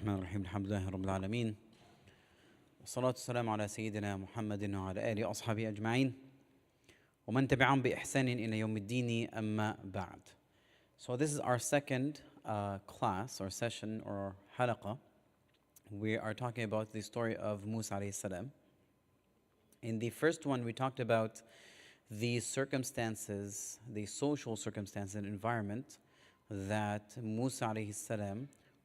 الرحمن الرحيم الحمد لله رب العالمين والصلاة والسلام على سيدنا محمد وعلى آله وأصحابه أجمعين ومن تبعهم بإحسان إلى يوم الدين أما بعد. So this is our second class or session or halaqa. We are talking about the story of Musa A.S. In the first one, we talked about the circumstances, the social circumstances and environment that Musa A.S.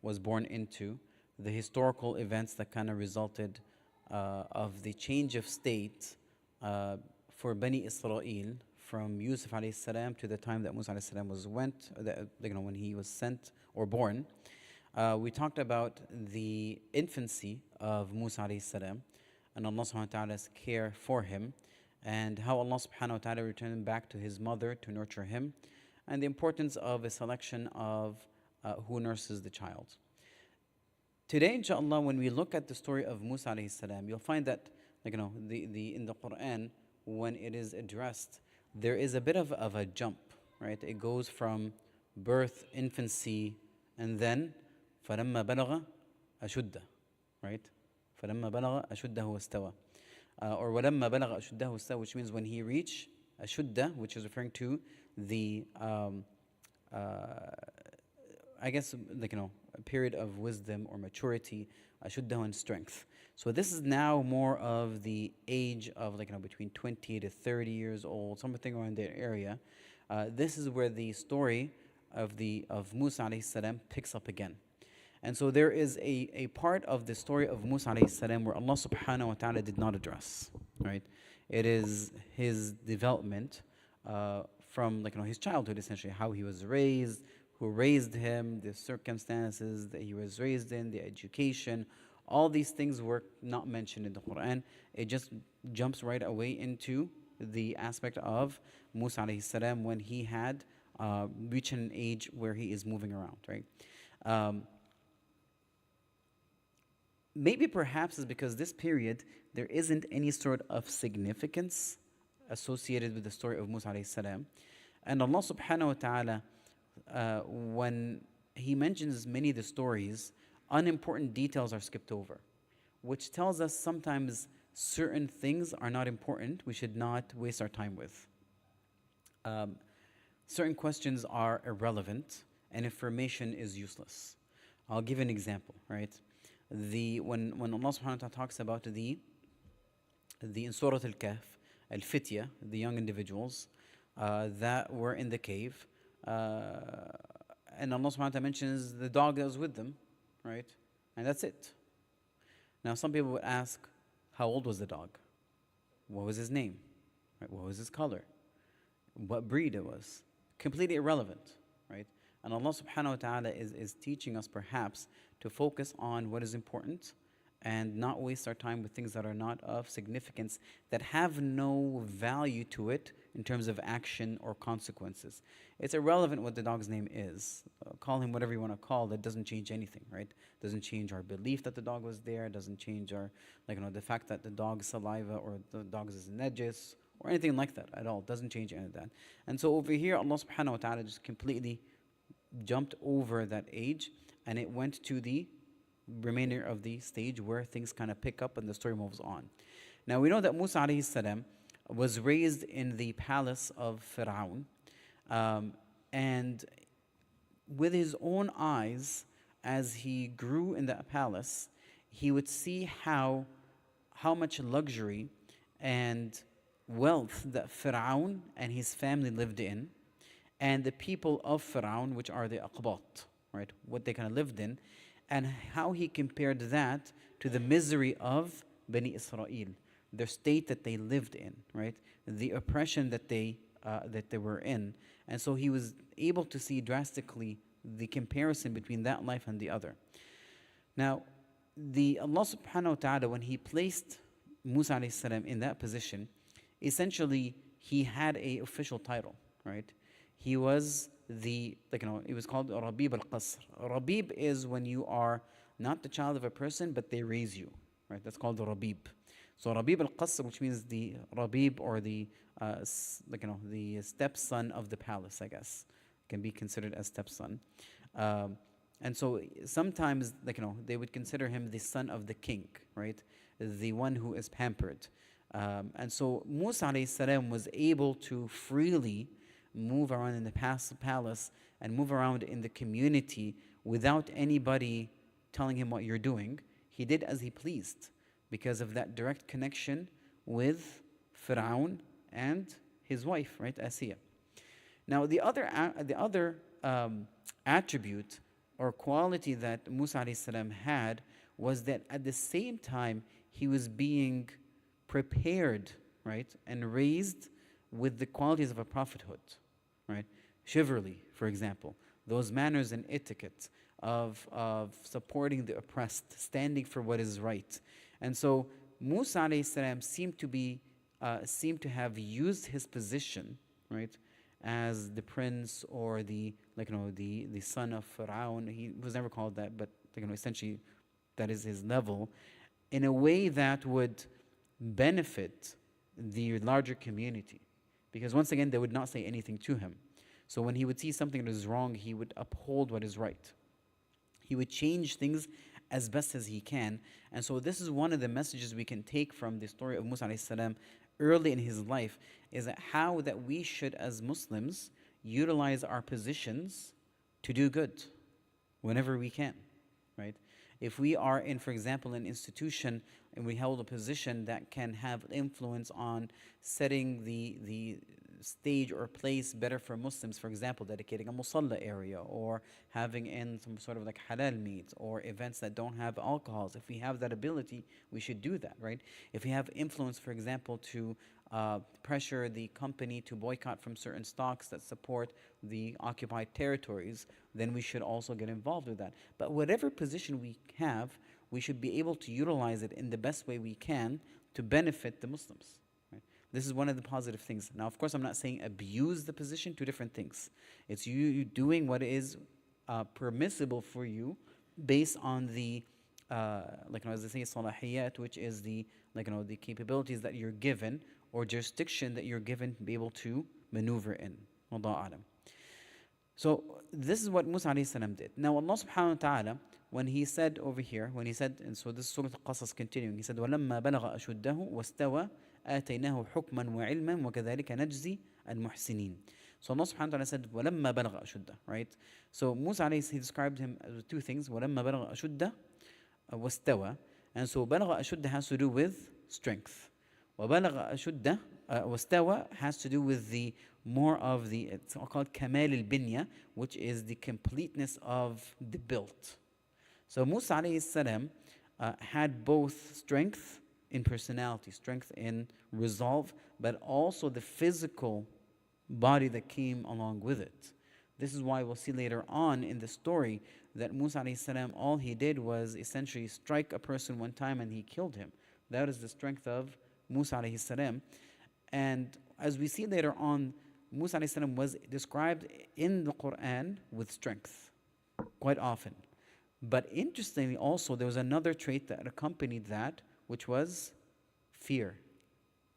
was born into, the historical events that kind of resulted of the change of state for Bani Israel from Yusuf A.S. to the time that Musa A.S. when he was sent or born. We talked about the infancy of Musa A.S. and Allah subhanahu wa ta'ala's care for him, and how Allah subhanahu wa ta'ala returned him back to his mother to nurture him, and the importance of a selection of who nurses the child. Today, inshallah, when we look at the story of Musa alayhi salam, you'll find that, in the Quran, when it is addressed, there is a bit of a jump, right? It goes from birth, infancy, and then فَلَمَّا بَلَغَ أَشُدَّهُ, right? فَلَمَّا بَلَغَ أَشُدَّهُ وَاسْتَوَى. Or وَلَمَّا بَلَغَ أَشُدَّهُ وَاسْتَوَى, which means when he reached Ashudda, which is referring to the a period of wisdom or maturity, ashuddah, and strength. So this is now more of the age of between 20 to 30 years old, something around that area. This is where the story of Musa alayhi salam picks up again. And so there is a part of the story of Musa alayhi salam where Allah subhanahu wa ta'ala did not address, right? It is his development from his childhood, essentially, how he was raised, who raised him, the circumstances that he was raised in, the education. All these things were not mentioned in the Quran. It just jumps right away into the aspect of Musa alayhi salam when he had reached an age where he is moving around, right? Maybe perhaps it's because this period, there isn't any sort of significance associated with the story of Musa alayhi salam. And Allah subhanahu wa ta'ala, when he mentions many of the stories, unimportant details are skipped over, which tells us sometimes certain things are not important, we should not waste our time with. Certain questions are irrelevant and information is useless. I'll give an example, right? When Allah subhanahu wa ta'ala talks about the in Surah Al-Kahf, Al-Fitya, the young individuals that were in the cave, and Allah subhanahu wa ta'ala mentions the dog that was with them, right? And that's it. Now some people would ask, how old was the dog? What was his name? Right? What was his color? What breed it was? Completely irrelevant, right? And Allah subhanahu wa ta'ala is teaching us perhaps to focus on what is important and not waste our time with things that are not of significance, that have no value to it in terms of action or consequences. It's irrelevant what the dog's name is. Call him whatever you want to call, that doesn't change anything, right? Doesn't change our belief that the dog was there, doesn't change our, the fact that the dog's saliva or the dog's is najis or anything like that at all. Doesn't change any of that. And so over here, Allah subhanahu wa ta'ala just completely jumped over that age, and it went to the remainder of the stage where things kind of pick up and the story moves on. Now we know that Musa alayhi salam was raised in the palace of Fir'aun, and with his own eyes, as he grew in that palace, he would see how much luxury and wealth that Fir'aun and his family lived in, and the people of Fir'aun, which are the Aqbat, right, what they kind of lived in, and how he compared that to the misery of Bani Israel, their state that they lived in, right, the oppression that they were in. And so he was able to see drastically the comparison between that life and the other. Now, Allah subhanahu wa ta'ala, when he placed Musa alayhi salam in that position, essentially he had an official title, right? He was it was called Rabib al-Qasr. Rabib is when you are not the child of a person, but they raise you, right? That's called the Rabib. So Rabib al-Qasr, which means the Rabib, or the stepson of the palace, I guess, can be considered as stepson. And so sometimes, they would consider him the son of the king, right? The one who is pampered. And so Musa A.S. was able to freely move around in the palace and move around in the community without anybody telling him what you're doing. He did as he pleased because of that direct connection with Fir'aun and his wife, right, Asiya. Now, the other attribute or quality that Musa A.S. had was that at the same time he was being prepared, right, and raised with the qualities of a prophethood, right? Chivalry, for example, those manners and etiquette of supporting the oppressed, standing for what is right. And so Musa A.S. seemed to have used his position, right, as the prince or the son of Pharaoh. He was never called that, but essentially that is his level, in a way that would benefit the larger community. Because once again, they would not say anything to him. So when he would see something that is wrong, he would uphold what is right. He would change things as best as he can. And so this is one of the messages we can take from the story of Musa A.S. early in his life, is that how that we should, as Muslims, utilize our positions to do good whenever we can, right? If we are in, for example, an institution and we hold a position that can have influence on setting the stage or place better for Muslims, for example, dedicating a musalla area or having in some sort of like halal meat or events that don't have alcohols. If we have that ability, we should do that, right? If we have influence, for example, to pressure the company to boycott from certain stocks that support the occupied territories, then we should also get involved with that. But whatever position we have, we should be able to utilize it in the best way we can to benefit the Muslims. This is one of the positive things. Now, of course, I'm not saying abuse the position, two different things. It's you doing what is permissible for you based on the, as they say, salahiyat, which is the, the capabilities that you're given or jurisdiction that you're given to be able to maneuver in. Wallahu a'lam. So this is what Musa A.S. did. Now Allah subhanahu wa ta'ala, when he said over here, and so this is Surah Al-Qasas continuing, he said, وَلَمَّا بَلَغَ أَشُدَّهُ وَاسْتَوَى آتَيْنَاهُ حُكْمًا وَعِلْمًا وَكَذَلِكَ نَجْزِي الْمُحْسِنِينَ. So Allah subhanahu wa ta'ala said, وَلَمَّا بَلَغَ أَشُدَّهُ, right? So Musa A.S., he described him as two things, وَلَمَّا بَلَغَ أَشُدَّهُ وَاسْتَوَى. And so بَلَغَ أَشُدَّهُ has to do with strength. وَبَلَغَ أَشُدَّهُ وَاسْتَوَى has to do with the more of the, it's called kamal al-binya, which is the completeness of the build. So Musa A.S. had both strength in personality, strength in resolve, but also the physical body that came along with it. This is why we'll see later on in the story that Musa A.S., all he did was essentially strike a person one time and he killed him. That is the strength of Musa A.S. And as we see later on, Musa A.S. was described in the Quran with strength quite often. But interestingly also, there was another trait that accompanied that, which was fear,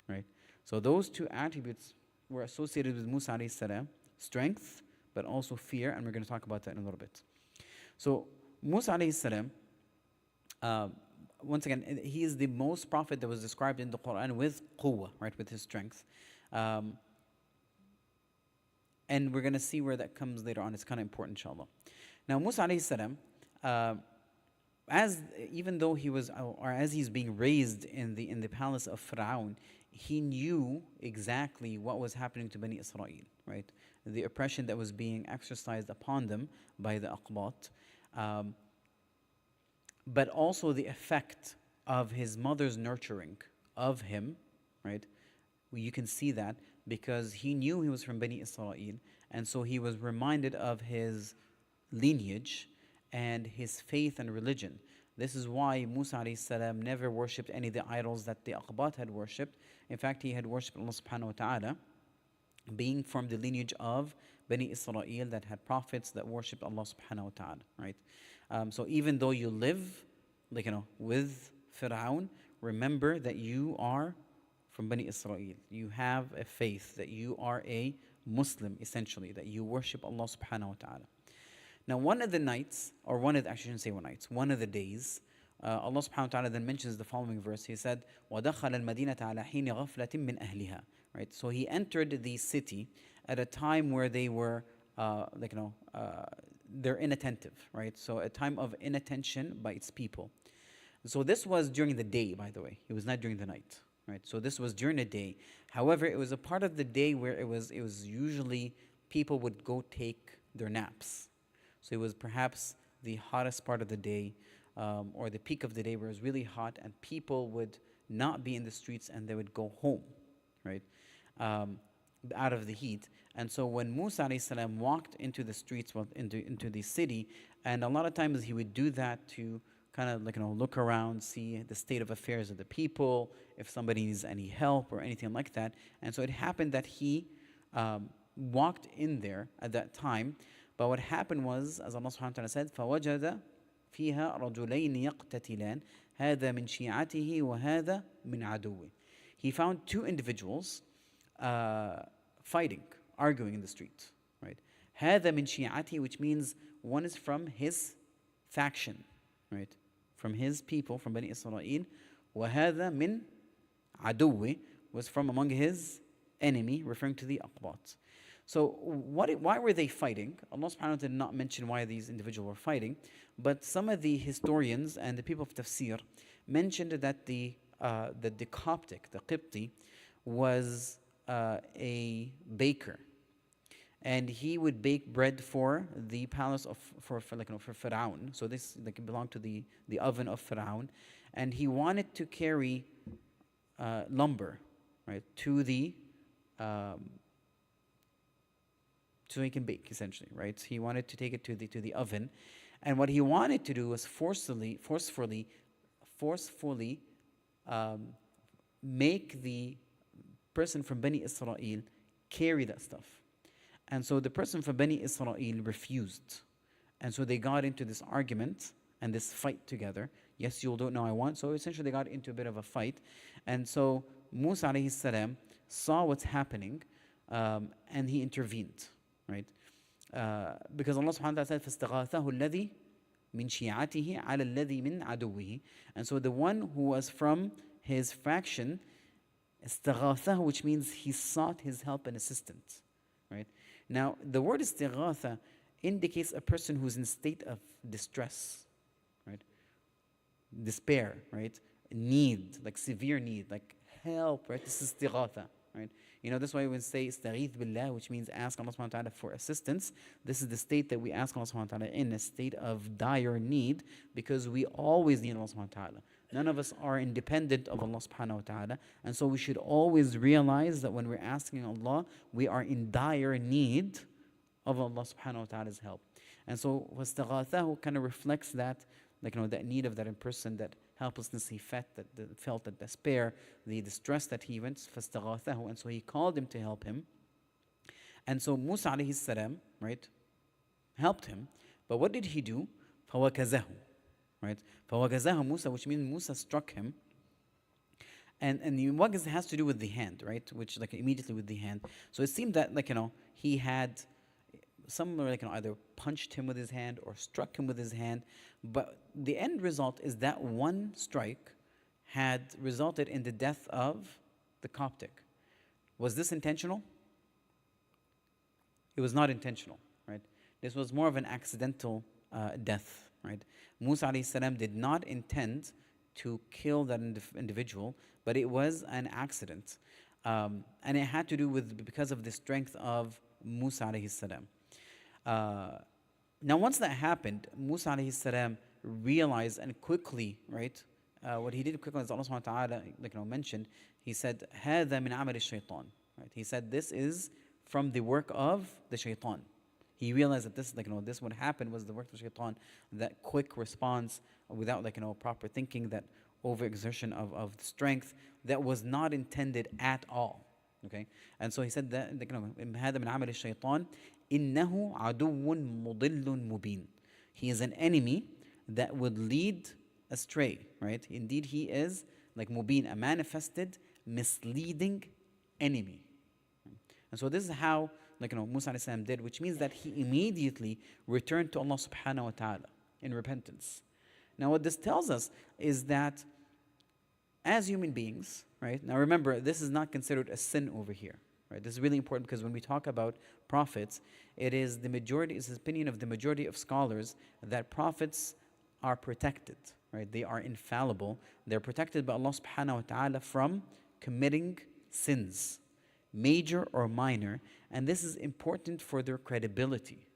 right? So those two attributes were associated with Musa A.S., strength, but also fear, and we're going to talk about that in a little bit. So Musa A.S., once again, he is the most prophet that was described in the Quran with quwwah, right, with his strength. And we're going to see where that comes later on. It's kind of important, inshallah. Now, Musa A.S., even though he was, or as he's being raised in the palace of Fir'aun, he knew exactly what was happening to Bani Israel, right? The oppression that was being exercised upon them by the Aqbat, but also the effect of his mother's nurturing of him, right? You can see that because he knew he was from Bani Israel, and so he was reminded of his lineage and his faith and religion. This is why Musa A.S. never worshipped any of the idols that the Aqbat had worshipped. In fact, he had worshipped Allah subhanahu wa ta'ala, being from the lineage of Bani Israel that had prophets that worshipped Allah subhanahu wa ta'ala, right? So even though you live, with Fir'aun, remember that you are from Bani Israel. You have a faith, that you are a Muslim, essentially, that you worship Allah subhanahu wa ta'ala. Now, one of the nights, or actually, I shouldn't say one night, one of the days, Allah subhanahu wa ta'ala then mentions the following verse. He said, وَدَخَلَ الْمَدِينَةَ عَلَى حِينِ غَفْلَةٍ مِّنْ أَهْلِهَا. Right? So he entered the city at a time where they were, they're inattentive, right? So a time of inattention by its people. So this was during the day, by the way. It was not during the night, right? So this was during the day. However, it was a part of the day where it was usually people would go take their naps. So it was perhaps the hottest part of the day, or the peak of the day where it was really hot, and people would not be in the streets and they would go home, right? Out of the heat. And so when Musa A.S. walked into the streets, into the city, and a lot of times he would do that to kind of look around, see the state of affairs of the people, if somebody needs any help or anything like that. And so it happened that he walked in there at that time. But what happened was, as Allah subhanahu wa ta'ala said, فَوَجَدَ فِيهَا رَجُلَيْنِ يَقْتَتِلَانِ هَذَا مِنْ شِيعَتِهِ وَهَذَا مِنْ عَدُوِّهِ. He found two individuals fighting, arguing in the street, right? هَذَا مِنْ شِيعَتِهِ, which means one is from his faction, right? From his people, from Bani Israel. وَهَذَا مِنْ عَدُوِّهِ was from among his enemy, referring to the Aqbat. So why were they fighting? Allah subhanahu wa ta'ala did not mention why these individuals were fighting, but some of the historians and the people of tafsir mentioned that the Coptic, the Qibti, was a baker, and he would bake bread for the palace of for Pharaoh. So this belonged to the oven of Pharaoh, and he wanted to carry lumber, right, to the so he can bake, essentially, right? He wanted to take it to the oven, and what he wanted to do was forcefully make the person from Bani Israel carry that stuff. And so the person from Bani Israel refused. And so they got into this argument and this fight together. Yes, you'll do it now, I want. So essentially they got into a bit of a fight. And so Musa A.S. saw what's happening, and he intervened, right? Because Allah subhanahu wa ta'ala said, فَاسْتَغَاثَهُ الَّذِي مِنْ شِيعَتِهِ عَلَى الَّذِي مِنْ عَدُوِّهِ. And so the one who was from his faction, استغاثه, which means he sought his help and assistance, right? Now, the word istighatha indicates a person who's in a state of distress, right? Despair, right? Need, like severe need, like help, right? This is istighatha, right? You know, that's why we say istaghith billah, which means ask Allah subhanahu wa ta'ala for assistance. This is the state that we ask Allah subhanahu wa ta'ala in, a state of dire need, because we always need Allah subhanahu wa ta'ala. None of us are independent of Allah subhanahu wa ta'ala. And so we should always realize that when we're asking Allah, we are in dire need of Allah subhanahu wa ta'ala's help. And so وَاسْتَغَاثَهُ kind of reflects that, that need of that person, that helplessness he felt, that despair, the distress that he went, فَاسْتَغَاثَهُ. And so he called him to help him. And so Musa A.S., right, helped him. But what did he do? فَوَكَزَهُ. Right? فَوَغَزَاهُ Musa, which means Musa struck him. And the wagaz has to do with the hand, right? Which immediately with the hand. So it seemed that he had someone either punched him with his hand or struck him with his hand. But the end result is that one strike had resulted in the death of the Coptic. Was this intentional? It was not intentional, right? This was more of an accidental death. Right? Musa A.S. did not intend to kill that individual, but it was an accident. And it had to do because of the strength of Musa A.S. Now, once that happened, Musa A.S. realized and quickly, right? What he did quickly, as Allah subhanahu wa ta'ala mentioned, he said, هَذَا مِنْ عَمَلِ الشَّيْطَانِ. Right? He said, this is from the work of the shaitan. He realized that this what happened was the work of shaitan, that quick response without proper thinking, that overexertion of strength that was not intended at all. Okay? And so he said that هذا من عمل الشيطان إنه عدو مضل مبين. He is an enemy that would lead astray, right? Indeed, he is mubin, a manifested, misleading enemy. And so this is how Musa A.S. did, which means that he immediately returned to Allah subhanahu wa ta'ala in repentance. Now what this tells us is that as human beings, right? Now remember, this is not considered a sin over here, right? This is really important because when we talk about prophets, it's the opinion of the majority of scholars that prophets are protected, right? They are infallible. They're protected by Allah subhanahu wa ta'ala from committing sins, major or minor, and this is important for their credibility.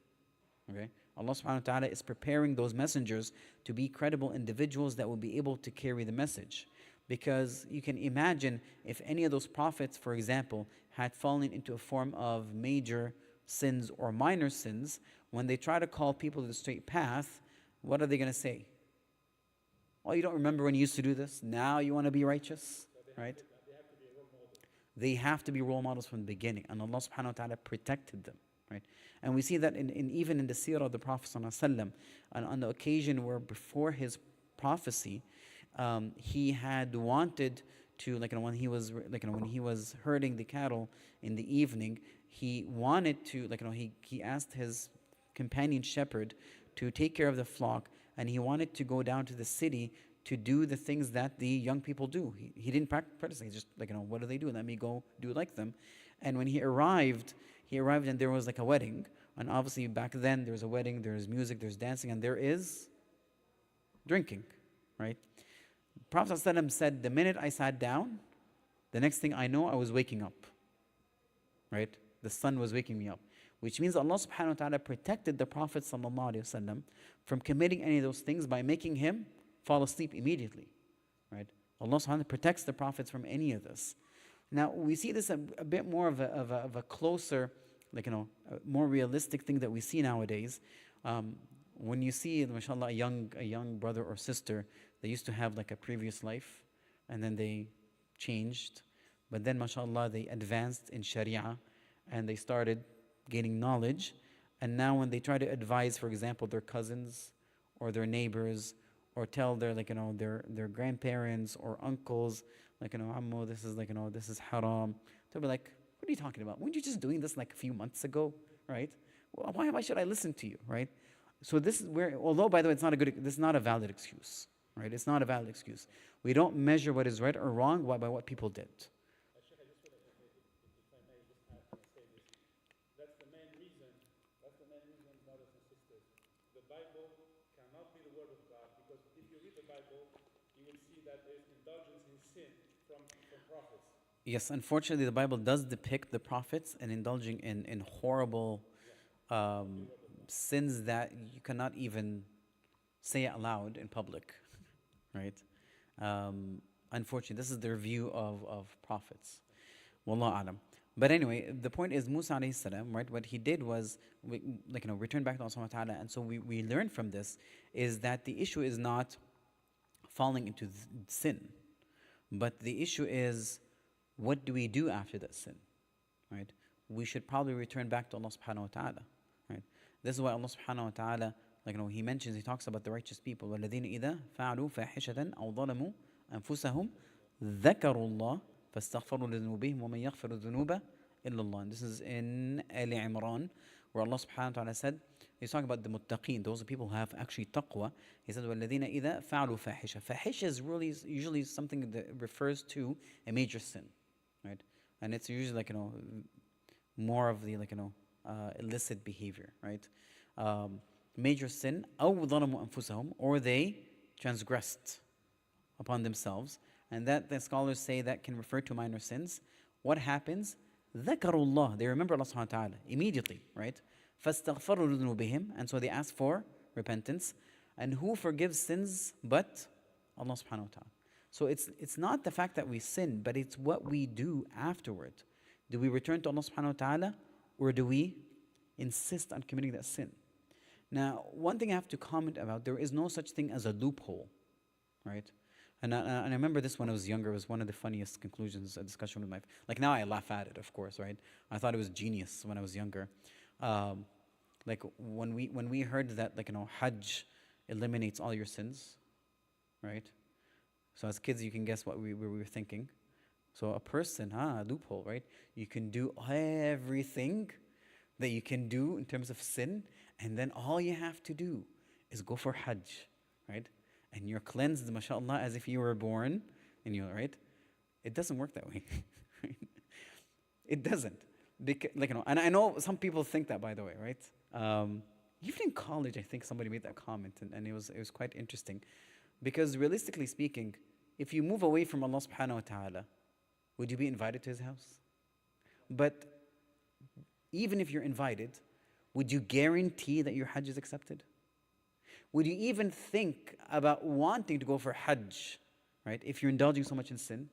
Okay? Allah subhanahu wa ta'ala is preparing those messengers to be credible individuals that will be able to carry the message. Because you can imagine if any of those prophets, for example, had fallen into a form of major sins or minor sins, when they try to call people to the straight path, what are they going to say? Oh, you don't remember when you used to do this? Now you want to be righteous, right? They have to be role models from the beginning, and Allah subhanahu wa ta'ala protected them, right? And we see that even in the seerah of the Prophet sallallahu alaihi wasallam, on the occasion where before his prophecy, he had wanted to, when he was herding the cattle in the evening, he wanted to, he asked his companion shepherd to take care of the flock, and he wanted to go down to the city to do the things that the young people do. He didn't practice. He's just what do they do? Let me go do like them. And when he arrived and there was a wedding. And obviously back then there's a wedding, there's music, there's dancing, and there is drinking, right? Prophet ﷺ said, the minute I sat down, the next thing I know, I was waking up, right? The sun was waking me up. Which means Allah subhanahu wa ta'ala protected the Prophet ﷺ from committing any of those things by making him fall asleep immediately, right? Allah subhanahu wa ta'ala protects the prophets from any of this. Now, we see this a bit more of a closer, a more realistic thing that we see nowadays. When you see, mashallah, a young brother or sister, they used to have a previous life, and then they changed. But then, mashallah, they advanced in Sharia, and they started gaining knowledge. And now when they try to advise, for example, their cousins or their neighbors, or tell their their grandparents or uncles, Ammo, this is haram. They'll be like, what are you talking about? Weren't you just doing this a few months ago, right? Well, why should I listen to you, right? So this is where, although by the way, this is not a valid excuse, right? It's not a valid excuse. We don't measure what is right or wrong by what people did. Yes, unfortunately, the Bible does depict the prophets and indulging in horrible sins that you cannot even say out loud in public, right? Unfortunately, this is their view of prophets. Wallahu alam. But anyway, the point is Musa A.S., right? What he did was, return back to Allah subhanahu wa ta'ala. And so we learn from this is that the issue is not falling into sin, but the issue is, what do we do after that sin, right? We should probably return back to Allah subhanahu wa ta'ala, right? This is why Allah subhanahu wa ta'ala, he talks about the righteous people. وَالَّذِينَ إِذَا فَعَلُوا فَاحِشَةً أَوْ ظَلَمُوا أَنفُسَهُمْ ذَكَرُوا اللَّهَ فَاسْتَغْفَرُوا لِذُنُوبِهِمْ وَمَنْ يَغْفِرُ الذُّنُوبَ إِلَّا اللَّهِ. And this is in Ali Imran, where Allah subhanahu wa ta'ala said, he's talking about the muttaqeen, those are people who have actually taqwa. He said, وَالَّذِينَ إِذَا فَعَلُوا فَاحِشَةً. Fahisha is usually something that refers to a major sin, right? And it's usually more of the illicit behavior, right? Major sin, أَوْ ظَلَمُوا أَنفُسَهُمْ, or they transgressed upon themselves, and that the scholars say that can refer to minor sins. What happens? ذَكَرُوا اللَّهِ, they remember Allah subhanahu wa ta'ala immediately, right? فَاسْتَغْفَرُوا لِذُنُوبِهِمْ, and so they ask for repentance. And who forgives sins but Allah subhanahu wa ta'ala? So it's not the fact that we sin, but it's what we do afterward. Do we return to Allah subhanahu wa ta'ala, or do we insist on committing that sin? Now, one thing I have to comment about, there is no such thing as a loophole, right? And I remember this when I was younger. It was one of the funniest conclusions, a discussion with my, now I laugh at it, of course, right? I thought it was genius when I was younger. When we heard that, Hajj eliminates all your sins, right? So as kids, you can guess what we were thinking. So a person, loophole, right? You can do everything, that you can do in terms of sin, and then all you have to do is go for Hajj, right? And you're cleansed, mashallah, as if you were born, and you're right. It doesn't work that way. Right? It doesn't. And I know some people think that, by the way, right? Even in college, I think somebody made that comment, and it was quite interesting, because realistically speaking, if you move away from Allah subhanahu wa ta'ala, would you be invited to His house? But even if you're invited, would you guarantee that your Hajj is accepted? Would you even think about wanting to go for Hajj, right? If you're indulging so much in sin?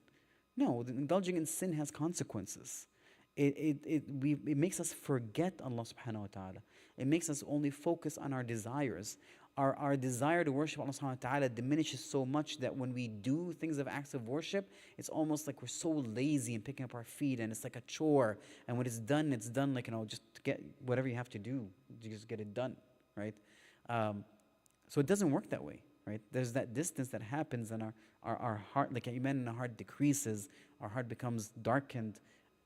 No, indulging in sin has consequences. It makes us forget Allah subhanahu wa ta'ala. It makes us only focus on our desires. Our desire to worship Allah subhanahu wa ta'ala diminishes so much that when we do things of acts of worship, it's almost like we're so lazy in picking up our feet, and it's like a chore. And when it's done like, just get whatever you have to do, you just get it done, right? So it doesn't work that way, right? There's that distance that happens, and our heart, like iman in our heart decreases, our heart becomes darkened.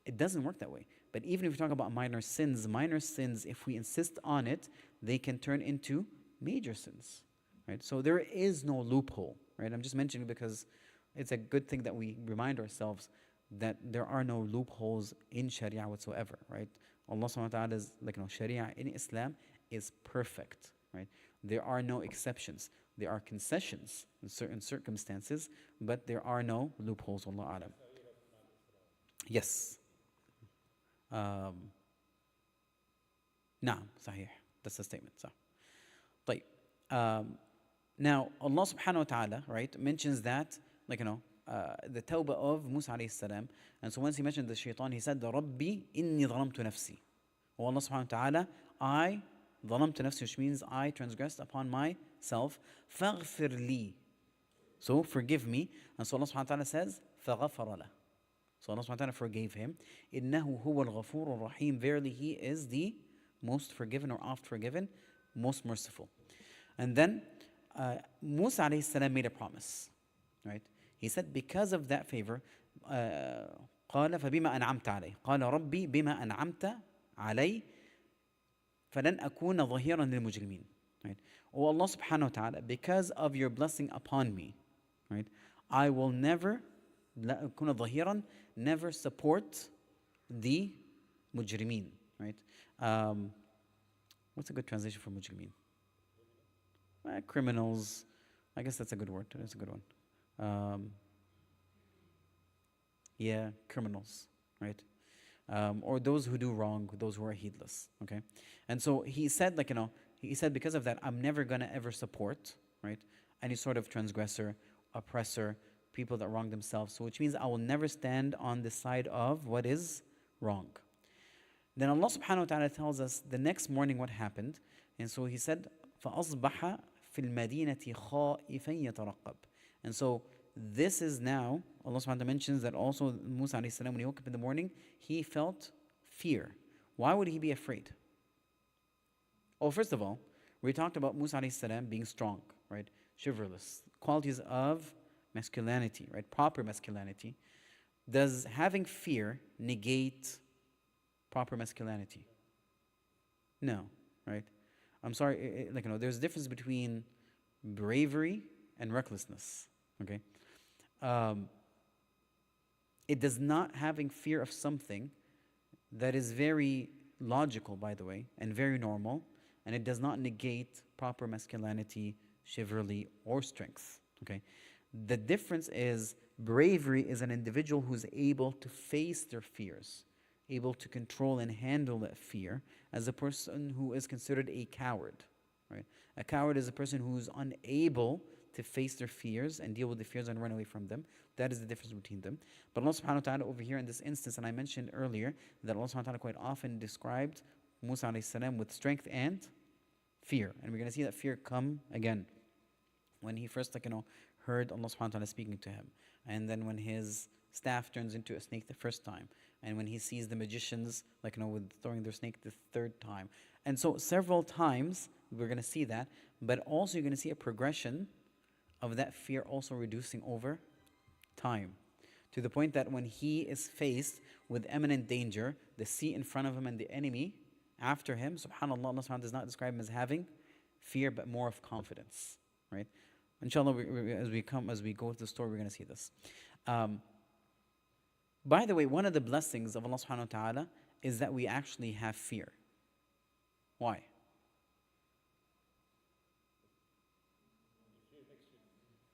It doesn't work that way. But even if we talk about minor sins, if we insist on it, they can turn into major sins, right? So there is no loophole, right? I'm just mentioning because it's a good thing that we remind ourselves that there are no loopholes in Sharia whatsoever, right? Allah subhanahu wa ta'ala is Sharia in Islam is perfect, right? There are no exceptions. There are concessions in certain circumstances, but there are no loopholes. Wallahu alam. Yes. نعم صحيح. That's the statement. So, طيب. Now Allah subhanahu wa ta'ala, right, mentions that, the tawbah of Musa A.S. And so once he mentioned the shaitan, he said, Rabbi inni dhalamtu nafsi. Oh Allah subhanahu wa ta'ala, I dhalamtu nafsi, which means I transgressed upon myself. Faghfir li. So forgive me. And so Allah subhanahu wa ta'ala says, faghafara lah. So Allah subhanahu wa ta'ala forgave him. Innahu huwa al-ghafur al-rahim. Verily He is the most forgiven, or oft forgiven, most merciful. And then Musa A.S. made a promise, right? He said, because of that favor, قال فبما أنعمت علي قال ربي بما أنعمت علي فلن أكون ظهيرا للمجرمين. Right? Oh Allah subhanahu wa ta'ala, because of your blessing upon me, right, I will never أكون ظهيرا, never support the mujrimeen, right? What's a good translation for mujrimeen? Criminals. I guess that's a good word. That's a good one. Yeah, criminals, right? Or those who do wrong, those who are heedless, okay? And so he said, he said, because of that, I'm never going to ever support, right, any sort of transgressor, oppressor, people that wrong themselves. So which means I will never stand on the side of what is wrong. Then Allah subhanahu wa ta'ala tells us the next morning what happened. And so he said, فَأَصْبَحَ فِي الْمَدِينَةِ خَائِفًا يَتَرَقَّبْ. And so this is now, Allah subhanahu wa ta'ala mentions that also Musa A.S., when he woke up in the morning, he felt fear. Why would he be afraid? Oh, first of all, we talked about Musa A.S. being strong, right? Chivalrous. Qualities of masculinity, right? Proper masculinity. Does having fear negate proper masculinity? No, right? I'm sorry, there's a difference between bravery and recklessness, okay? It does not, having fear of something that is very logical, by the way, and very normal, and it does not negate proper masculinity, chivalry, or strength, okay? The difference is bravery is an individual who's able to face their fears, able to control and handle that fear, as a person who is considered a coward, right? A coward is a person who's unable to face their fears and deal with the fears and run away from them. That is the difference between them. But Allah subhanahu wa ta'ala over here in this instance, and I mentioned earlier that Allah subhanahu wa ta'ala quite often described Musa A.S. with strength and fear. And we're going to see that fear come again when he first, heard Allah subhanahu wa ta'ala speaking to him. And then when his staff turns into a snake the first time. And when he sees the magicians, with throwing their snake the third time. And so several times we're going to see that. But also you're going to see a progression of that fear also reducing over time. To the point that when he is faced with imminent danger, the sea in front of him and the enemy after him, subhanAllah, Allah subhanahu does not describe him as having fear, but more of confidence, right? Inshallah, as we go to the story, we're going to see this. By the way, one of the blessings of Allah subhanahu wa ta'ala is that we actually have fear. Why?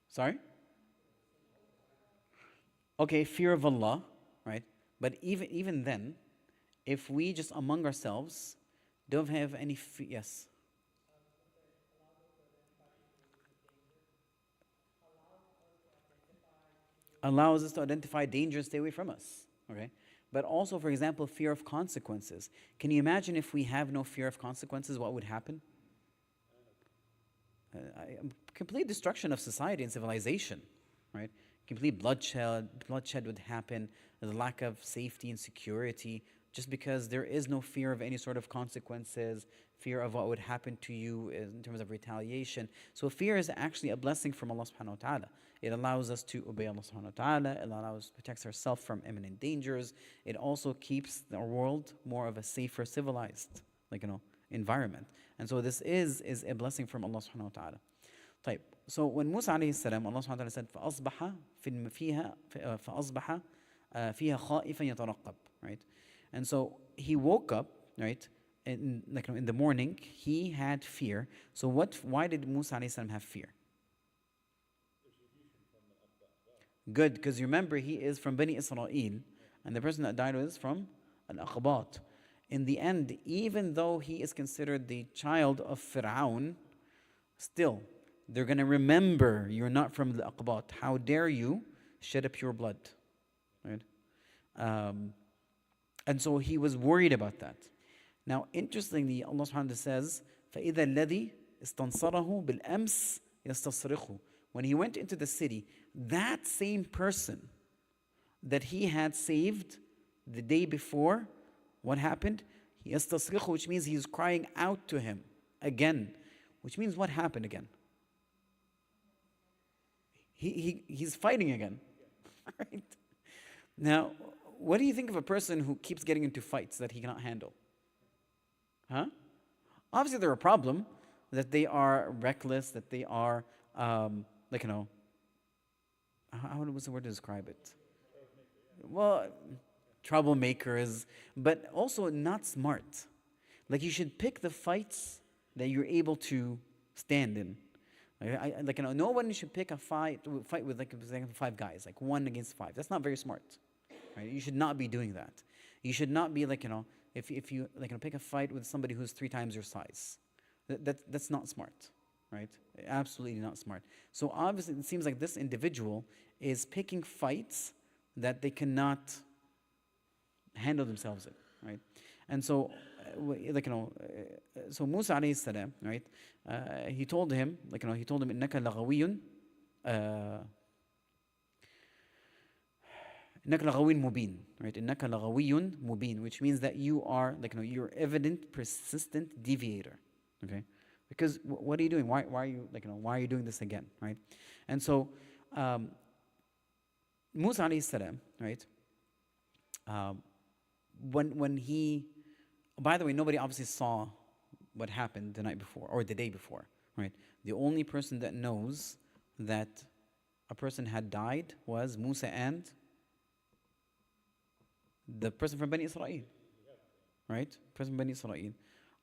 Sorry? Okay, fear of Allah, right? But even then, if we just among ourselves don't have any fear, yes. Allows us to identify danger and stay away from us. Okay? But also, for example, fear of consequences. Can you imagine if we have no fear of consequences, what would happen? Complete destruction of society and civilization, right? Complete bloodshed would happen, the lack of safety and security, just because there is no fear of any sort of consequences, fear of what would happen to you in terms of retaliation. So fear is actually a blessing from Allah subhanahu wa ta'ala. It allows us to obey Allah subhanahu wa ta'ala, it allows us to protect ourselves from imminent dangers. It also keeps our world more of a safer, civilized, environment. And so this is a blessing from Allah subhanahu wa ta'ala. طيب. So when Musa alayhi salam, Allah subhanahu wa ta'ala said, فَأَصْبَحَ فِيهَا خَائِفًا يَتَرَقَّبْ, right? And so he woke up, right? In the morning, he had fear. So why did Musa alayhi salam have fear? Good, because you remember he is from Bani Israel, and the person that died was from Al-Aqbat. In the end, even though he is considered the child of Fir'aun, still, they're going to remember you're not from the Aqbat. How dare you shed up your blood? Right? And so he was worried about that. Now, interestingly, Allah subhanahu wa ta'ala says, فَإِذَا الَّذِي اسْتَنصَرَهُ بِالْأَمْسِ يَسْتَصْرِخُ. When he went into the city, that same person that he had saved the day before, what happened? يَسْتَصْرِخُ, which means he's crying out to him again. Which means what happened again? He's fighting again. Right? Now, what do you think of a person who keeps getting into fights that he cannot handle? Huh? Obviously, they're a problem, that they are reckless, that they are, what's the word to describe it? Well, troublemakers, but also not smart. Like, you should pick the fights that you're able to stand in. No one should pick a fight with five guys, like 1 against 5. That's not very smart. Right? You should not be doing that. You should not be if you pick a fight with somebody who's 3 times your size. That's not smart, right? Absolutely not smart. So obviously, it seems like this individual is picking fights that they cannot handle themselves in, right? And so, so Musa alayhi salam, right? He told him, إِنَّكَ لَغَوِيٌّ إِنَّكَ لَغَوِيٌّ مُبِينٌ, right? إِنَّكَ لَغَوِيٌّ مُبِينٌ, which means that you are, you're evident, persistent deviator, okay? Because what are you doing? Why are you, why are you doing this again, right? And so, Musa alayhi salam, right? When he, by the way, nobody obviously saw what happened the night before or the day before, right? The only person that knows that a person had died was Musa and the person from Bani Israel, right? Person from Bani Israel.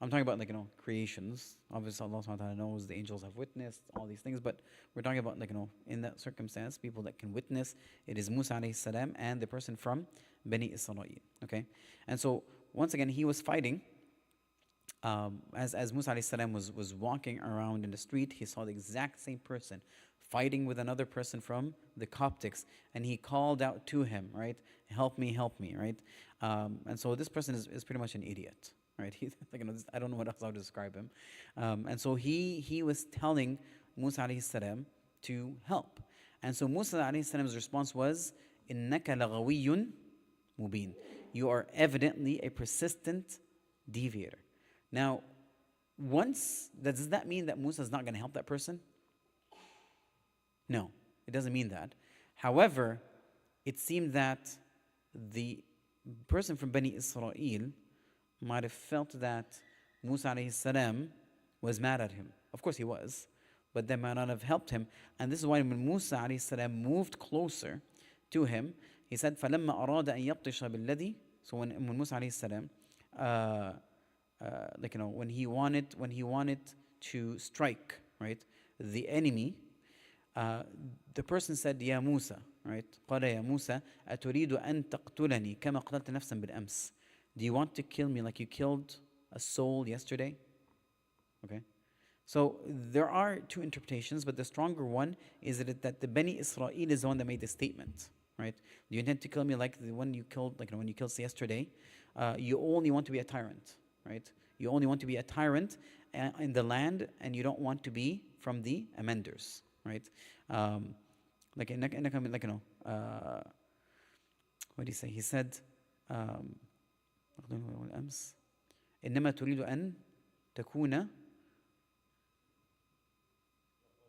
I'm talking about creations. Obviously, Allah subhanahu wa ta'ala knows, the angels have witnessed all these things, but we're talking about in that circumstance, people that can witness. It is Musa alayhi salam and the person from Bani Israel. Okay, and so once again he was fighting. As Musa alayhi salam was walking around in the street, he saw the exact same person fighting with another person from the Coptics, and he called out to him, right? Help me, right? And so this person is pretty much an idiot. Right? I don't know what else how to describe him. And so he was telling Musa alayhi salam to help. And so Musa alayhi salam's response was, إِنَّكَ لَغَوِيٌّ مُبِينٌ. You are evidently a persistent deviator. Now, does that mean that Musa is not going to help that person? No, it doesn't mean that. However, it seemed that the person from Bani Israel might have felt that Musa alayhi salam was mad at him. Of course he was, but that might not have helped him. And this is why when Musa alayhi salam moved closer to him, he said, فَلَمَّا أَرَادَ أَن يَبْطِشَ بِالَّذِي. So when Musa alayhi salam, when he wanted to strike, right, the enemy, the person said, يا موسى, right, قال يا موسى أتريد أن تقتلني كما قتلت نفسا بالأمس. Do you want to kill me like you killed a soul yesterday? Okay. So there are two interpretations, but the stronger one is that the Bani Israel is the one that made the statement, right? Do you intend to kill me like the one you killed, when you killed yesterday? You only want to be a tyrant, right? You only want to be a tyrant in the land, and you don't want to be from the amenders, right? What did he say? He said, إنما تريد أن تكون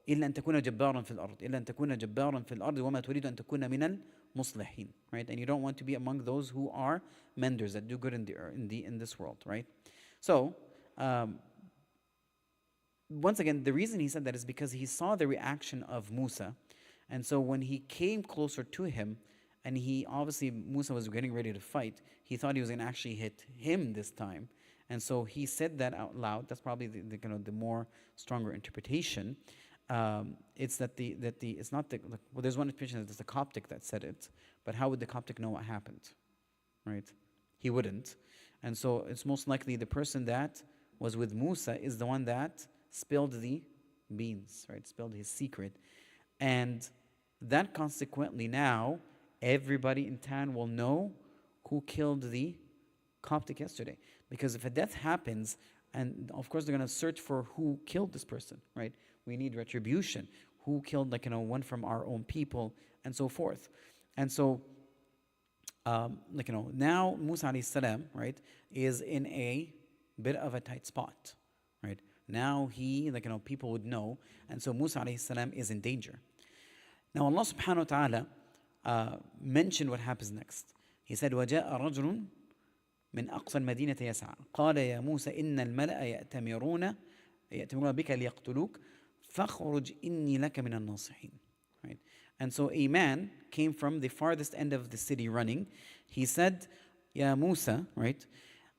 إلا أن تكون جبارا في الأرض إلا أن تكون جبارا في الأرض وما تريد أن تكون من المصلحين, right? And you don't want to be among those who are menders that do good in this world, right? So once again, the reason he said that is because he saw the reaction of Musa, and so when he came closer to him, and Musa was getting ready to fight, he thought he was going to actually hit him this time, and so he said that out loud. That's probably the more stronger interpretation. It's it's not there's one interpretation that it's the Coptic that said it, but how would the Coptic know what happened, right? He wouldn't, and so it's most likely the person that was with Musa is the one that spilled the beans, right? Spilled his secret, and that consequently now everybody in town will know who killed the Coptic yesterday. Because if a death happens, and of course they're going to search for who killed this person, right? We need retribution. Who killed, one from our own people, and so forth. And so, now Musa alayhi salam, right, is in a bit of a tight spot, right? Now people would know, and so Musa alayhi salam is in danger. Now Allah subhanahu wa ta'ala mentioned what happens next. He said, وَجَاءَ رَجُلٌ مِنْ أَقْصَى الْمَدِينَةِ يَسْعَى قَالَ يَا مُوسَى إِنَّ الْمَلَأَ يَأْتَمِرُونَ بِكَ لِيَقْتُلُوكَ فَاخْرُجْ إِنِّي لَكَ مِنَ النَّاصِحِينَ. Right? And so a man came from the farthest end of the city running. He said, Ya Musa, right?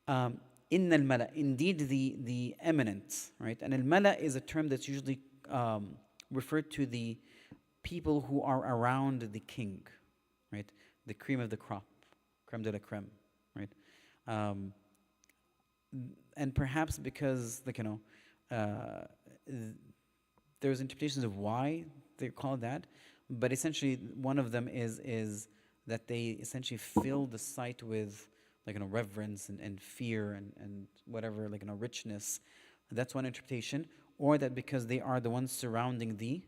إِنَّ الْمَلَأ, indeed the eminent, right? And al-mala is a term that's usually referred to the people who are around the king, right? The cream of the crop, creme de la creme, right? And perhaps because, there's interpretations of why they're called that, but essentially one of them is that they essentially fill the site with reverence and fear and whatever, richness. That's one interpretation. Or that because they are the ones surrounding the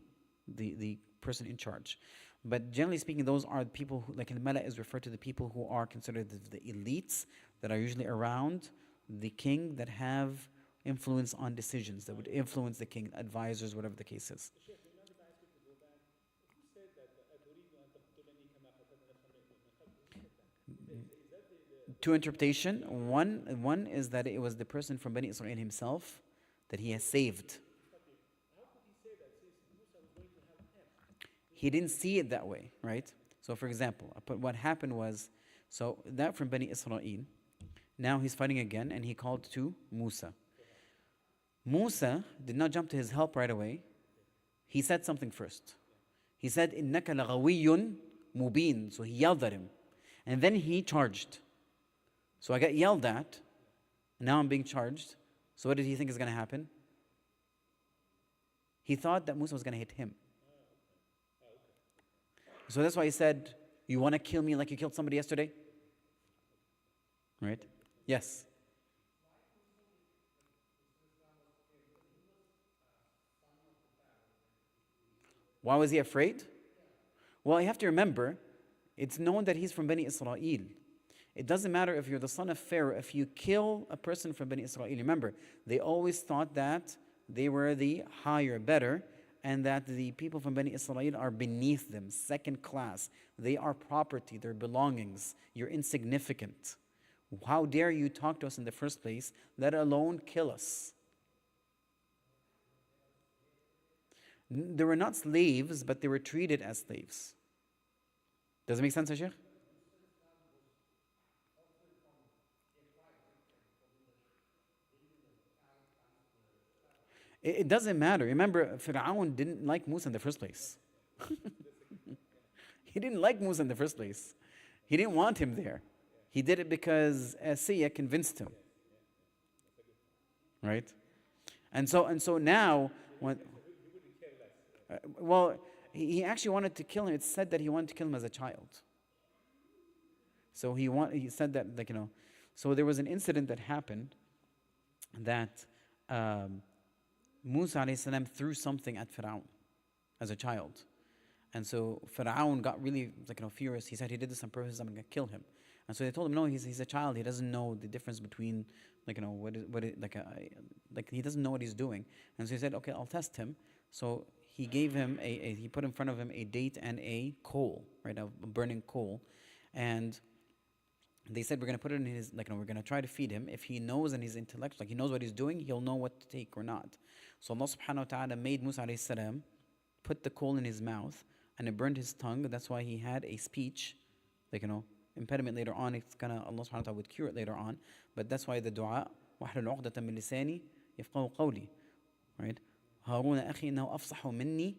person in charge. But generally speaking, those are the people who, al-mala is referred to the people who are considered the elites that are usually around the king, that have influence on decisions, that would influence the king, advisors, whatever the case is. Two interpretation. One is that it was the person from Bani Israel himself that he has saved. He didn't see it that way, right? So for example, what happened was, so that from Bani Israel, now he's fighting again, and he called to Musa. Musa did not jump to his help right away. He said something first. He said, إِنَّكَ لَغَوِيٌّ مُبِينٌ. So he yelled at him. And then he charged. So I got yelled at. Now I'm being charged. So what did he think is going to happen? He thought that Musa was going to hit him. So that's why he said, you want to kill me like you killed somebody yesterday? Right? Yes. Why was he afraid? Well, you have to remember, it's known that he's from Bani Israel. It doesn't matter if you're the son of Pharaoh, if you kill a person from Bani Israel. Remember, they always thought that they were the higher, better, and that the people from Bani Israel are beneath them, second class. They are property, they're belongings. You're insignificant. How dare you talk to us in the first place, let alone kill us? They were not slaves, but they were treated as slaves. Does it make sense, Sheikh? It doesn't matter. Remember, Fir'aun didn't like Musa in the first place. He didn't like Musa in the first place. He didn't want him there. He did it because Asiya convinced him. Right? And so now, when, well, he actually wanted to kill him. It's said that he wanted to kill him as a child. So he said that, like, so there was an incident that happened that Musa A.S. threw something at Fir'aun as a child. And so Fir'aun got really, furious. He said he did this on purpose. I'm going to kill him. And so they told him, no, he's a child. He doesn't know the difference between, he doesn't know what he's doing. And so he said, okay, I'll test him. So he gave him he put in front of him a date and a coal, right, a burning coal. And they said, we're going to put it in his, we're going to try to feed him. If he knows and he's intellectual, he knows what he's doing, he'll know what to take or not. So Allah subhanahu wa ta'ala made Musa A.S. put the coal in his mouth, and it burned his tongue. That's why he had a speech, impediment later on. It's gonna, Allah subhanahu wa ta'ala would cure it later on. But that's why the dua, وَحْلُلْ عُقْدَةً مِنْ لِسَانِي يَفْقَهُ قَوْلِي. Right? هَارُونَ أَخِي إِنَّهُ أَفْصَحُ مِنِّي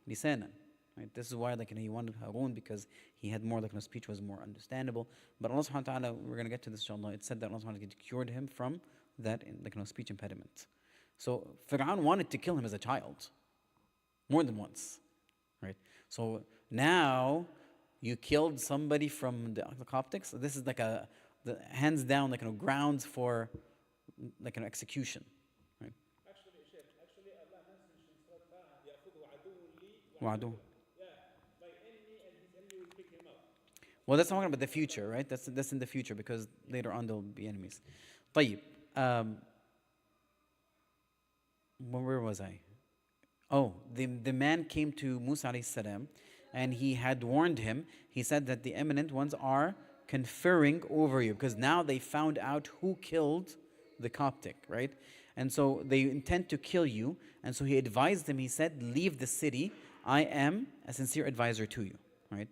لِسَانًا. Right? This is why he wanted Harun, because he had more, speech was more understandable. But Allah subhanahu wa ta'ala, we're going to get to this inshallah, it said that Allah subhanahu wa ta'ala cured him from that speech impediment. So Fir'aun wanted to kill him as a child, more than once. Right? So now you killed somebody from the Coptics. So this is the hands down, grounds for execution. Right? Actually, Allah mentions Surah Taha, يَأْخُذُ عَدُوٌّ لِي وعدو. by enemy, and his enemy will pick him up. Well, that's talking about the future, right? That's in the future, because later on there'll be enemies. طيب. Where was I? Oh, the man came to Musa A.S. and he had warned him. He said that the eminent ones are conferring over you, because now they found out who killed the Coptic, right? And so they intend to kill you. And so he advised him. He said, leave the city. I am a sincere advisor to you, right?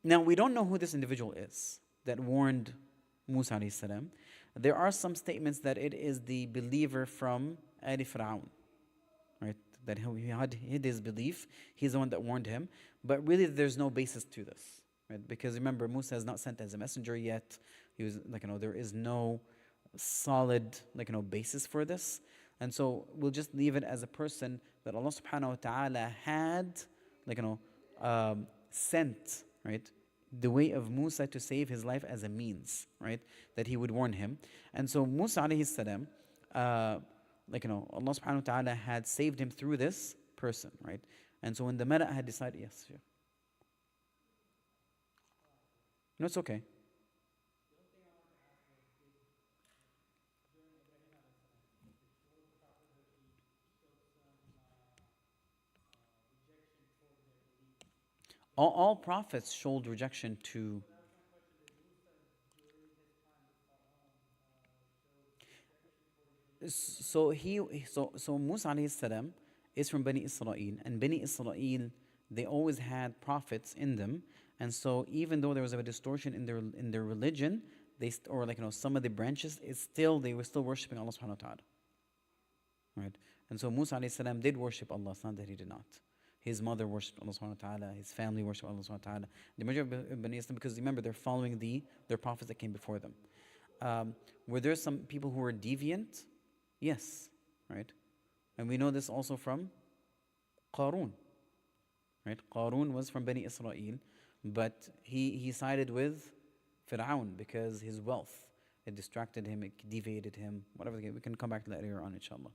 Now, we don't know who this individual is that warned Musa A.S. There are some statements that it is the believer from Ali Fir'aun, right? That he had hid his belief. He's the one that warned him. But really, there's no basis to this, right? Because remember, Musa is not sent as a messenger yet. He was there is no solid basis for this. And so we'll just leave it as a person that Allah subhanahu wa ta'ala had sent, right, the way of Musa to save his life as a means, right, that he would warn him. And so Musa alayhi salam, Allah subhanahu wa ta'ala had saved him through this person, right? And so when the Mala had decided, yes, yeah. No, it's okay. All prophets showed rejection to. So Musa alayhi salam is from Bani Israel, and Bani Israel, they always had prophets in them, and so even though there was a distortion in their religion, some of the branches, they were still worshiping Allah subhanahu wa ta'ala. Right? And so Musa alayhi salam did worship Allah. It's not that he did not. His mother worshipped Allah subhanahu wa ta'ala. His family worshipped Allah subhanahu wa ta'ala. The majority of Bani Islam, because remember, they're following their prophets that came before them. Were there some people who were deviant? Yes. Right? And we know this also from Qarun. Right? Qarun was from Bani Israel, but he sided with Fir'aun because his wealth, it distracted him, it deviated him, whatever. We can come back to that later on, inshallah.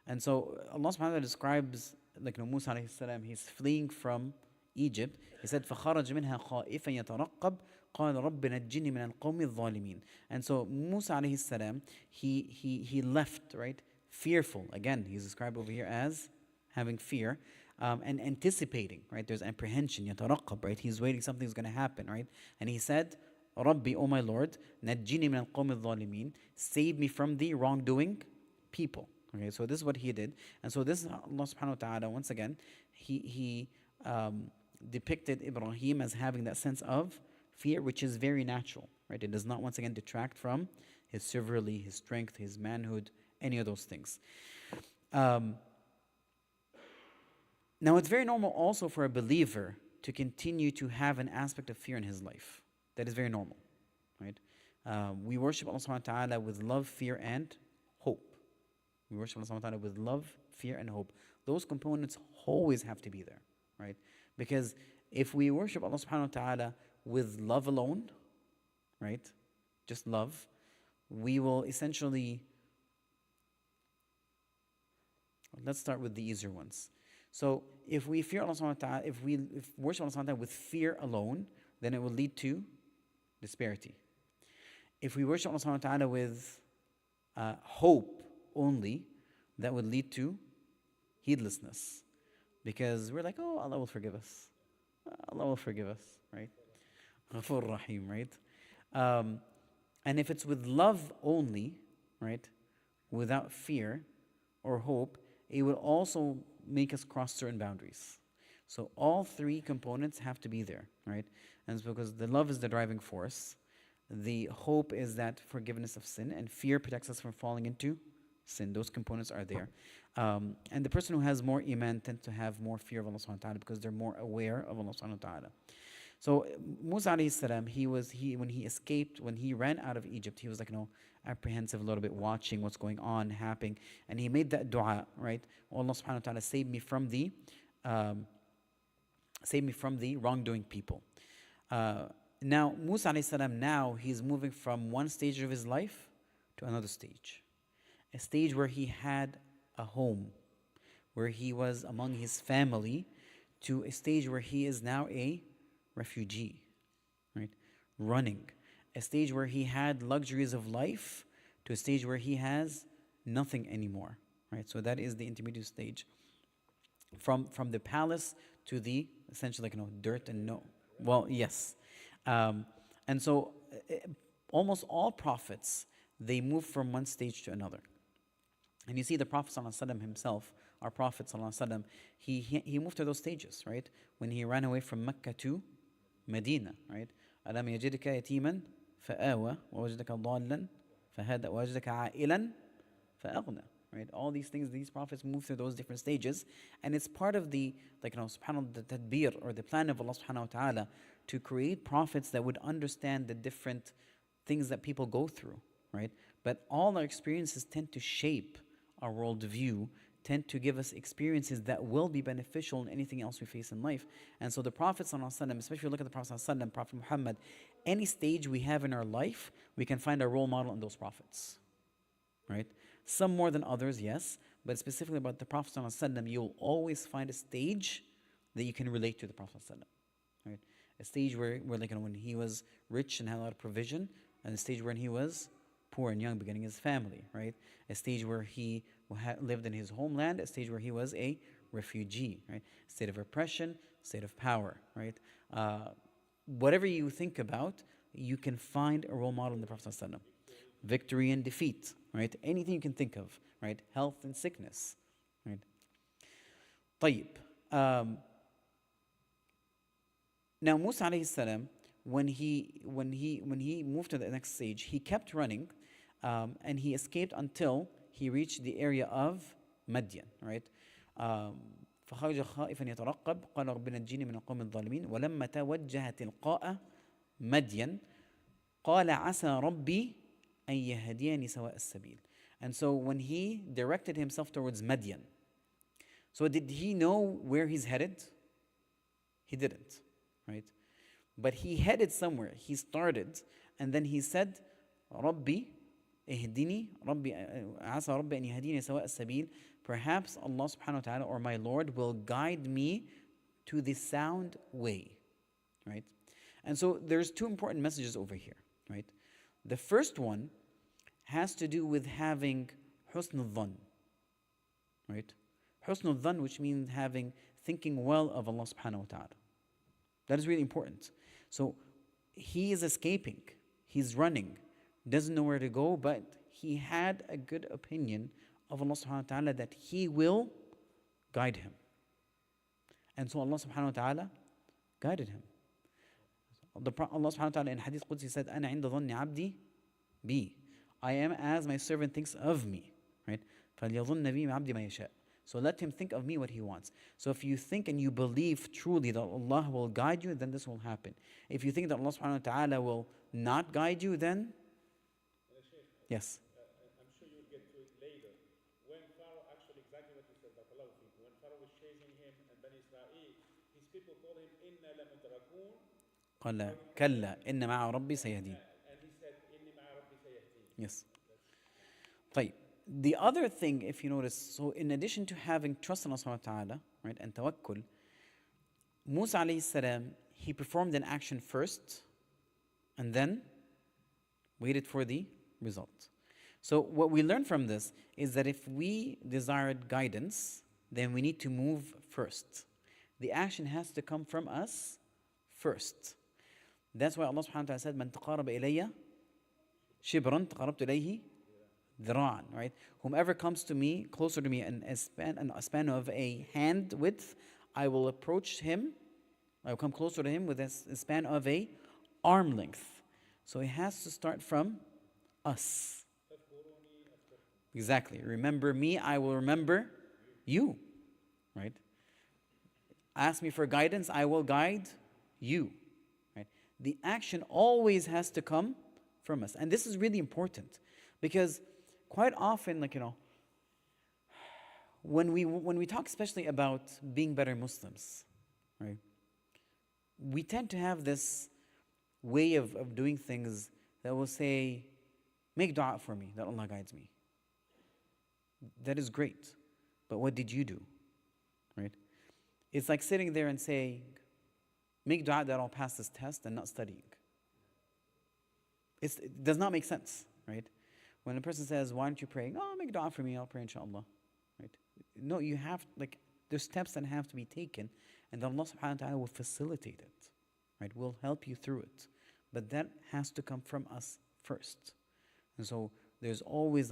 And so Allah subhanahu wa ta'ala describes Musa alayhi salam, he's fleeing from Egypt. He said, فَخَرَجَ مِنْهَا خَائِفًا يَتَرَقَّبْ قَالَ رَبِّ نَجِّنِي مِنَ الْقَوْمِ الظَّالِمِينَ. And so Musa alayhi salam, he left, right, fearful. Again, he's described over here as having fear, and anticipating, right? There's apprehension, يترقب, right? He's waiting, something's going to happen, right? And he said, Rabbi, O my Lord, najjini min al-qawmi al-zalimin, save me from the wrongdoing people. Okay, so this is what he did. And so this is Allah subhanahu wa ta'ala, once again, he depicted Ibrahim as having that sense of fear, which is very natural, right? It does not, once again, detract from his chivalry, his strength, his manhood, any of those things. Now, it's very normal also for a believer to continue to have an aspect of fear in his life. That is very normal, right? We worship Allah subhanahu wa ta'ala with love, fear, and hope. We worship Allah subhanahu wa ta'ala with love, fear, and hope. Those components always have to be there, right? Because if we worship Allah subhanahu wa ta'ala with love alone, right? Just love, we will essentially, let's start with the easier ones. So if we fear Allah subhanahu wa ta'ala, if worship Allah subhanahu wa ta'ala with fear alone, then it will lead to disparity. If we worship Allah subhanahu wa ta'ala with hope only, that would lead to heedlessness. Because we're like, oh, Allah will forgive us. Allah will forgive us, right? Ghafur Rahim, right? And if it's with love only, right, without fear or hope, it will also make us cross certain boundaries. So all three components have to be there, right? And it's because the love is the driving force, the hope is that forgiveness of sin, and fear protects us from falling into sin. Those components are there. And the person who has more iman tends to have more fear of Allah subhanahu wa ta'ala because they're more aware of Allah subhanahu wa ta'ala. So Musa A.S, when he escaped, when he ran out of Egypt, he was like, apprehensive a little bit, watching what's going on, happening. And he made that dua, right? Oh, Allah subhanahu wa ta'ala, save me from the wrongdoing people. Now, Musa A.S, now he's moving from one stage of his life to another stage. A stage where he had a home, where he was among his family, to a stage where he is now a refugee, right? Running. A stage where he had luxuries of life to a stage where he has nothing anymore, right? So that is the intermediate stage. From the palace to the essentially dirt and yes. And so almost all prophets, they move from one stage to another. And you see the Prophet ﷺ himself, our Prophet ﷺ, he moved through those stages, right? When he ran away from Mecca to Medina, right? أَلَمْ يَجِدْكَ يَتِيمًا فَآوَى وَوَجْدَكَ ضَالًّا فَهَدَى وَوَجْدَكَ عَائِلًا فَأَغْنَى. Right? All these things, these prophets move through those different stages, and it's part of the, subhanAllah, the tadbir, or the plan of Allah subhanahu wa ta'ala, to create prophets that would understand the different things that people go through, right? But all our experiences tend to shape our worldview, tend to give us experiences that will be beneficial in anything else we face in life. And so the Prophet ﷺ, especially if you look at the Prophet ﷺ, Prophet Muhammad, any stage we have in our life, we can find a role model in those prophets, right? Some more than others, yes, but specifically about the Prophet ﷺ, you'll always find a stage that you can relate to the Prophet ﷺ, right? A stage where when he was rich and had a lot of provision, and a stage when he was poor and young, beginning his family, right? A stage where he lived in his homeland, a stage where he was a refugee, right? State of oppression, state of power, right? Whatever you think about, you can find a role model in the Prophet ﷺ. Victory and defeat, right? Anything you can think of, right? Health and sickness, right? طيب. Now Musa A.S, when he moved to the next stage, he kept running, and he escaped until he reached the area of Madian, right? فخرج خائفا يترقب قال رب نجني من القوم الظالمين ولما توجه تلقاء مدين قال عسى ربي أن يهديني سواء السبيل. And so when he directed himself towards Madian, so did he know where he's headed? He didn't, right? But he headed somewhere. He started, and then he said, ربي اهدني ربي عسى ربي أن يهديني سواء السبيل. Perhaps Allah subhanahu wa ta'ala, or my Lord, will guide me to the sound way, right? And so there's two important messages over here, right? The first one has to do with having husn al-dhann, right? Husnul dhan, which means thinking well of Allah subhanahu wa ta'ala. That is really important. So he is escaping, he's running, doesn't know where to go, but he had a good opinion of Allah subhanahu wa ta'ala that he will guide him. And so Allah subhanahu wa ta'ala guided him. Allah subhanahu wa ta'ala in Hadith Qudsi said, أَنَا عِنْدَ ظَنِّ عَبْدِي بِي. I am as my servant thinks of me. Right? فَلْيَظُنَّ بِي عَبْدِي مَا يَشَاءُ. So let him think of me what he wants. So if you think and you believe truly that Allah will guide you, then this will happen. If you think that Allah subhanahu wa ta'ala will not guide you, then yes. I'm sure you'll get to it later. When Pharaoh, actually exactly what you said, Barakallahu feek, when Pharaoh was chasing him and Bani Israel, his people told him, إِنَّا لَمُدْرَكُونَ. قال كلا إن مع ربي سيهدين. And he said, إِنِّي مَعَ رَبِّي سَيَهْدِينِ. Yes. طيب. The other thing, if you notice, so in addition to having trust in Allah subhanahu wa ta'ala, right, and tawakkul, Musa alayhi salam, he performed an action first and then waited for the result. So what we learn from this is that if we desired guidance, then we need to move first. The action has to come from us first. That's why Allah subhanahu wa ta'ala said, "Man taqaraba ilayya shibran taqarabtu ilayhi dhira'an." Right? Whomever comes to me, closer to me, in a span of a hand width, I will approach him. I will come closer to him with a span of a arm length. So it has to start from us. Exactly. Remember me, I will remember you. Right? Ask me for guidance, I will guide you. Right? The action always has to come from us. And this is really important because quite often, when we talk especially about being better Muslims, right? We tend to have this way of doing things that will say, make dua for me, that Allah guides me. That is great. But what did you do? Right? It's like sitting there and saying, make dua that I'll pass this test and not studying. It does not make sense, right? When a person says, why aren't you praying? Oh, make dua for me, I'll pray inshallah. Right? No, you have, there's steps that have to be taken, and Allah subhanahu wa ta'ala will facilitate it. Right? Will help you through it. But that has to come from us first. And so there's always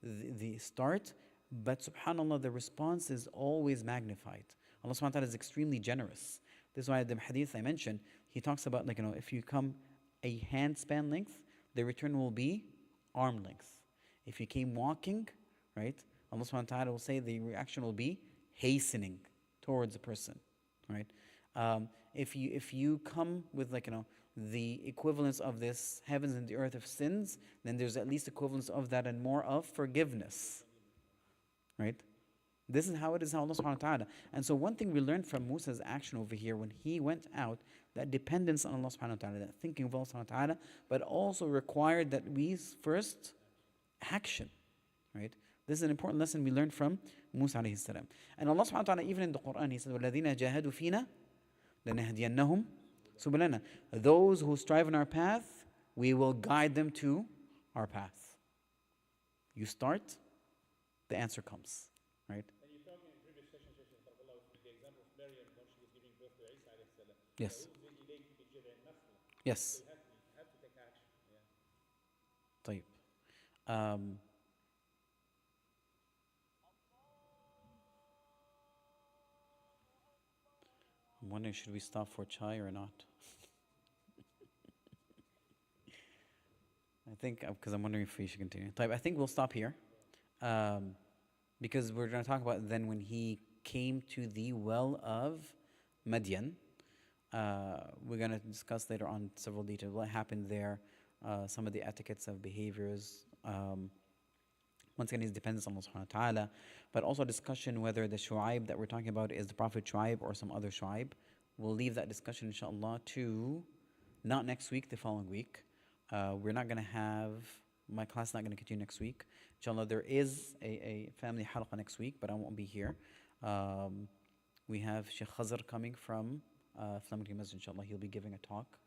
the start, but subhanAllah, the response is always magnified. Allah subhanahu wa ta'ala is extremely generous. This is why the hadith I mentioned, he talks about if you come a hand span length, the return will be arm length. If you came walking, right, Allah subhanahu wa ta'ala will say the reaction will be hastening towards a person, right? If you come with the equivalence of this heavens and the earth of sins, then there's at least equivalence of that and more of forgiveness, right? This is how it is, Allah subhanahu wa ta'ala. And so one thing we learned from Musa's action over here when he went out, that dependence on Allah subhanahu wa ta'ala, that thinking of Allah subhanahu wa ta'ala, but also required that we first action, right? This is an important lesson we learned from Musa alayhi salam. And Allah subhanahu wa ta'ala, even in the Quran, He said, وَالَّذِينَ جَاهَدُوا فِينَا لَنَهْدِيَنَّهُمْ سُبُلَنَا. Those who strive in our path, we will guide them to our path. You start, the answer comes, right? And you talked in previous sessions, the example of Maryam when she was giving birth to Isa alayhi salam. Yes. So Yes. you have to take action. Yeah. طيب. I'm wondering, should we stop for chai or not? I think, because I'm wondering if we should continue. طيب, I think we'll stop here. Because we're going to talk about then when he came to the well of Madian. We're going to discuss later on several details, what happened there, some of the etiquettes of behaviors. Once again, his dependence on Allah subhanahu wa ta'ala, but also a discussion whether the Shu'aib that we're talking about is the Prophet Shu'aib or some other Shu'aib. We'll leave that discussion, inshallah, to not next week, the following week. We're not going to have, my class is not going to continue next week. Inshallah, there is a family halaqa next week, but I won't be here. We have Sheikh Khazar coming from Flamingo Masjid, inshallah. He'll be giving a talk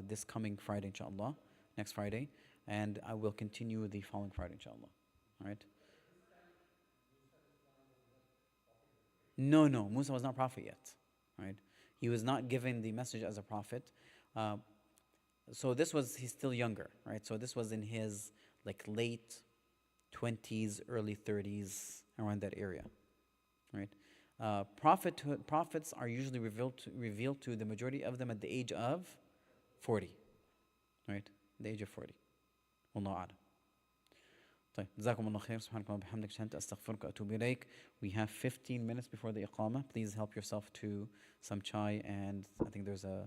this coming Friday, inshallah, next Friday. And I will continue the following Friday, inshallah. All right? No, no, Musa was not a prophet yet, right? He was not given the message as a prophet. So he's still younger, right? So this was in his like late 20s, early 30s, around that area, right? Prophets are usually revealed to the majority of them at the age of 40, right? The age of 40. والله أعلم. طيب جزاكم الله خير سبحانك اللهم وبحمدك أشهد أن أستغفرك وأتوب إليك. We have 15 minutes before the iqamah. Please help yourself to some chai, and I think there's a